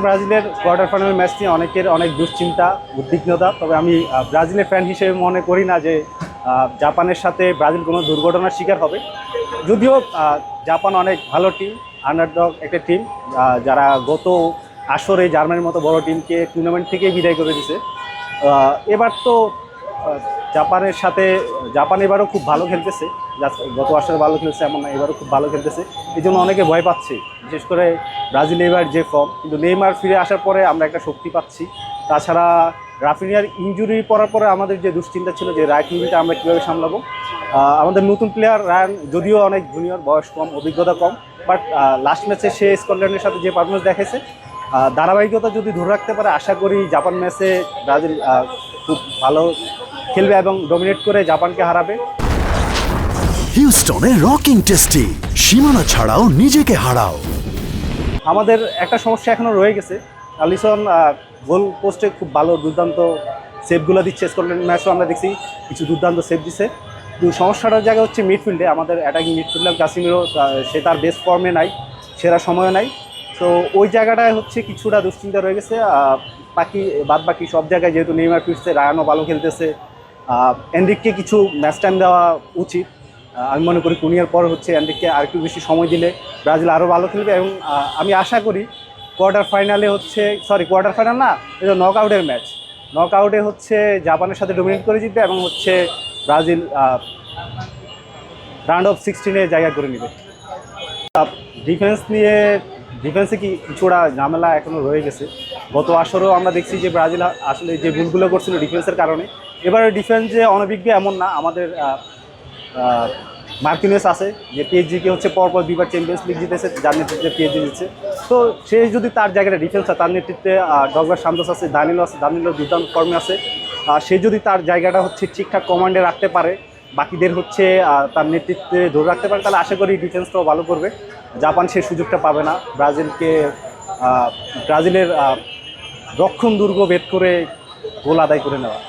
ব্রাজিলের quarter final ম্যাচটি অনেকের অনেক দুশ্চিন্তা উদ্বিগ্নতা, তবে আমি ব্রাজিলের ফ্যান হিসেবে মনে করি না যে জাপানের সাথে ব্রাজিল কোনো দুর্ঘটনার শিকার হবে। যদিও জাপান অনেক ভালো টিম, আন্ডারডগ একটা টিম, যারা গত আসরে জার্মানির মতো বড় টিমকে টুর্নামেন্ট থেকেই বিদায় করে দিছে। এবার তো জাপানের সাথে জাপান এবারও খুব ভালো খেলতেছে, গত আসরে ভালো খেলছে এমন না, এবারও খুব ভালো খেলতেছে, এই জন্য অনেকে ভয় পাচ্ছে, বিশেষ করে ব্রাজিল এবার যে ফর্ম। কিন্তু নেইমার ফিরে আসার পরে আমরা একটা শক্তি পাচ্ছি। তাছাড়া রাফিনিয়ার ইনজুরি পড়ার পরে আমাদের যে দুশ্চিন্তা ছিল যে রাইট উইংটা আমরা কীভাবে সামলাবো, আমাদের নতুন প্লেয়ার রায়ান যদিও অনেক জুনিয়র, বয়স কম, অভিজ্ঞতা কম, বাট লাস্ট ম্যাচে সে স্কটল্যান্ডের সাথে যে পারফরমেন্স দেখাইছে, ধারাবাহিকতা যদি ধরে রাখতে পারে, আশা করি জাপান ম্যাচে ব্রাজিল খুব ভালো খেলবে এবং ডমিনেট করে জাপানকে হারাবে। হিউস্টনে রকিং টেস্টি, সীমানা ছাড়াও নিজেকে হারাও। আমাদের একটা সমস্যা এখনও রয়ে গেছে, আলিসন গোল পোস্টে খুব ভালো দুর্দান্ত সেভগুলো দিচ্ছে, স্কটল্যান্ড ম্যাচও আমরা দেখছি কিছু দুর্দান্ত সেভ দিচ্ছে। কিন্তু সমস্যাটার জায়গা হচ্ছে মিডফিল্ডে, আমাদের অ্যাটাকিং মিডফিল্ডার কাসিমিরো সে তার বেস্ট ফর্মে নাই, সেরা সময় নাই। তো ওই জায়গাটায় হচ্ছে কিছুটা দুশ্চিন্তা রয়ে গেছে। বাকি সব জায়গায় যেহেতু নেইমার ফিরছে, রায়ানও ভালো খেলতেছে, এনরিককে কিছু ম্যাচ টাইম দেওয়া উচিত। আমি মনে করি কুনিয়ার পর হচ্ছে এনরিককে আরেকটু বেশি সময় দিলে ব্রাজিল আরও ভালো খেলবে এবং আমি আশা করি কোয়ার্টার ফাইনাল না, এটা নক আউটের ম্যাচ, নক আউটে হচ্ছে জাপানের সাথে ডমিনেট করে জিতবে এবং হচ্ছে ব্রাজিল রাউন্ড অফ 16-এ জায়গা করে নেবে। ডিফেন্সে কিছুটা ঝামেলা এখনও রয়ে গেছে। গত আসরেও আমরা দেখছি যে ব্রাজিল আসলে যে ভুলগুলো করছিল ডিফেন্সের কারণে। এবারে ডিফেন্স যে অনভিজ্ঞ এমন না, আমাদের মার্কিনেস আছে যে পিএসজিকে হচ্ছে পরপর দুইবার চ্যাম্পিয়ন্স লিগ জিতেছে, যার নেতৃত্বে পিএসজি জিতছে। তো সে যদি তার জায়গাটা ডিফেন্স হয়, তার নেতৃত্বে ডগলাস সান্তোস আছে, দানিলো দুর্দান্ত ফর্মে আছে, সে যদি তার জায়গাটা হচ্ছে ঠিকঠাক কমান্ডে রাখতে পারে, বাকিদের হচ্ছে তার নেতৃত্বে ধরে রাখতে পারে, তাহলে আশা করি ডিফেন্সটাও ভালো করবে। জাপান সেই সুযোগটা পাবে না ব্রাজিলের রক্ষণ দুর্গ ভেদ করে গোল আদায় করে নেওয়া।